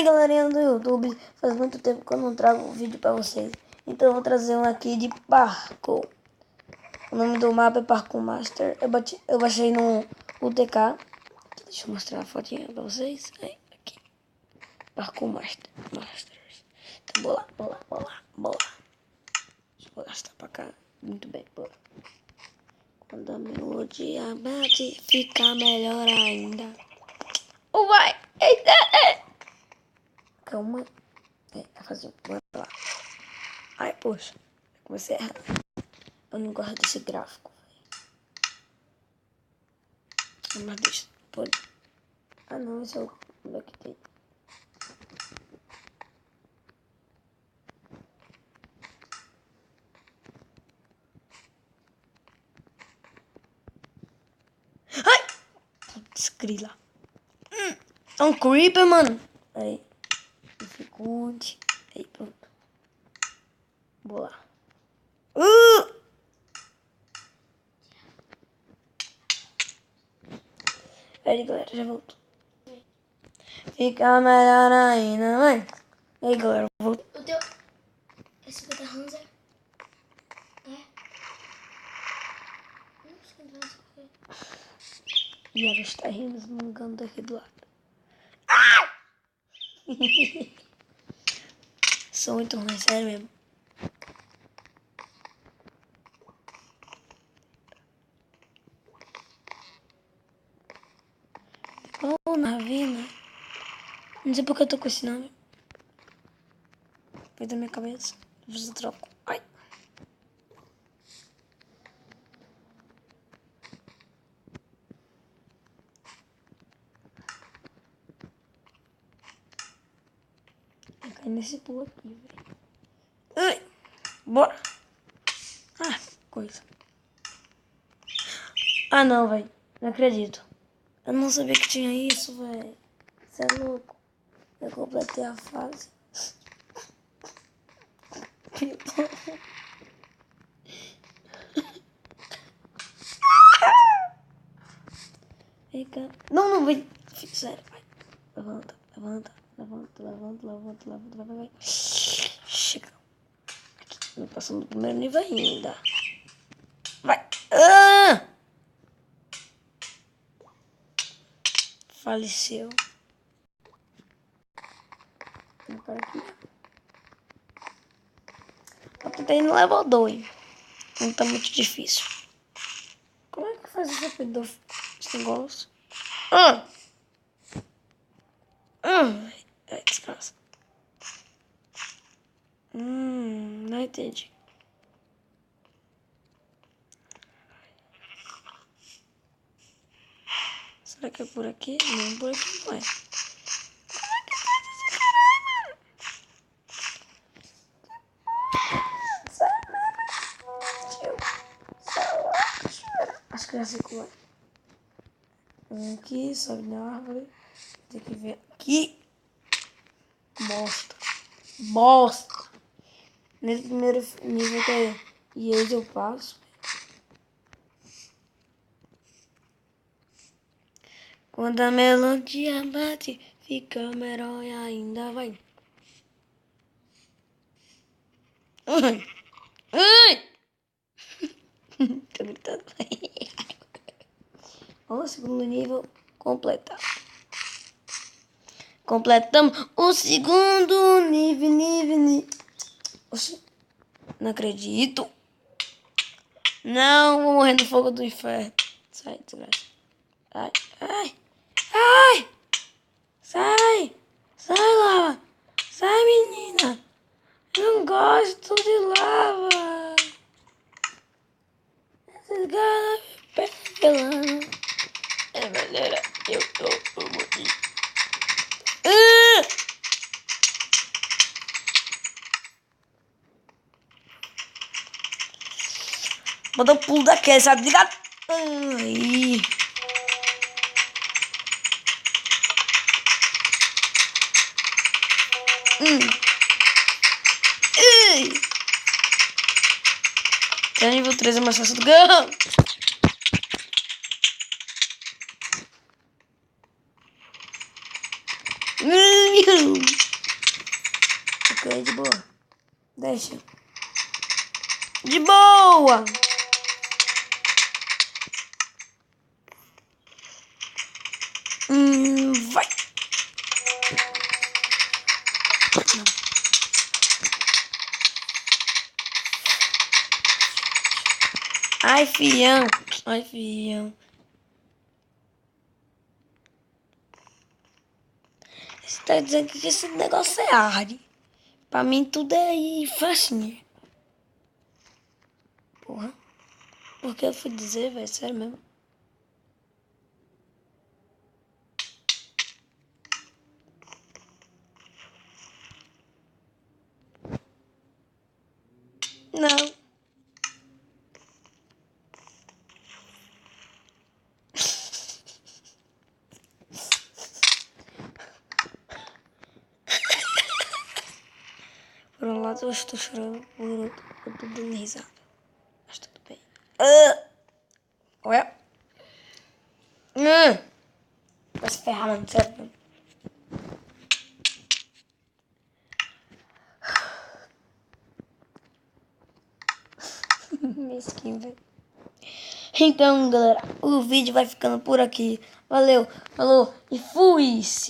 aí, galerinha do YouTube, faz muito tempo que eu não trago um vídeo pra vocês. Então eu vou trazer um aqui de parkour. O nome do mapa é Parkour Master. Eu baixei no UTK. Deixa eu mostrar a fotinha pra vocês. Aí, aqui. Parkour Masters. Então bola. Deixa eu gastar pra cá. Muito bem, bora. Quando a melodia bate, fica melhor ainda. Oh, vai! Eita! Calma. Vai fazer. Bora lá. Ai, poxa. Comecei a errar. Eu não gosto desse gráfico. Mas deixa. Pode. Ah, não. Esse é o que tem. Ai! Putz, grila. É um creeper, mano. Aí. Dificulte. Aí, pronto. Vou lá. Aí, galera, já voltou. Fica melhor ainda, mãe. Aí, galera, voltou. O teu... Esse aqui é da Hanser? É? Não sei onde vai ser. E ela está rindo, esmungando daqui do lado. Sou muito ruim, sério mesmo. Oh, Navina. Não sei porque eu tô com esse nome. Foi da minha cabeça. Depois eu troco. Ai. Vai cair nesse pulo aqui, velho. Ai. Bora. Ah, coisa. Ah, não, velho. Não acredito. Eu não sabia que tinha isso, velho. Você é louco. Eu completei a fase. Vem cá. Não, vem. Sério, vai. Levanta. Vai. Chega. Não passando do primeiro nível ainda. Vai. Ah! Faleceu. Agora aqui. Eu tentei no level 2. Não tá muito difícil. Como é que faz esse negócio? Ai, desgraça. Não entendi. Será que é por aqui? Não, por aqui não é. Como é que faz esse caralho, mano? Sério mesmo? Acho que já sei como é. Vem aqui, sobe na árvore. Tem que ver aqui. Bosta. Nesse primeiro nível que é e hoje eu passo. Quando a melodia bate, fica melhor e ainda vai. Ai! Tô gritando. Ó, segundo nível completado. Completamos o segundo nível. Oxi, não acredito. Não, vou morrer no fogo do inferno. Sai, desgraça. Ai. Sai, lava. Sai, menina. Eu não gosto de lava. Esses caras me pelando. É maneira, eu morri. Vou dar um pulo daquele, sabe? Ligado? Ai. Até nível 3 é mais fácil do ganho. Ok, de boa. Deixa. De boa! Vai! Não. Ai, fião. Ai, fião. Você tá dizendo que esse negócio é hard. Pra mim tudo é facinho. Porra. Por que eu fui dizer, velho? Sério mesmo. Não. Por um lado eu estou chorando, por outro eu tô dando risada. Mas tudo bem. Ué? Vai se ferrar, mano. Sério, mano. Mesquinho, velho. Então, galera, o vídeo vai ficando por aqui. Valeu, falou e fui-se!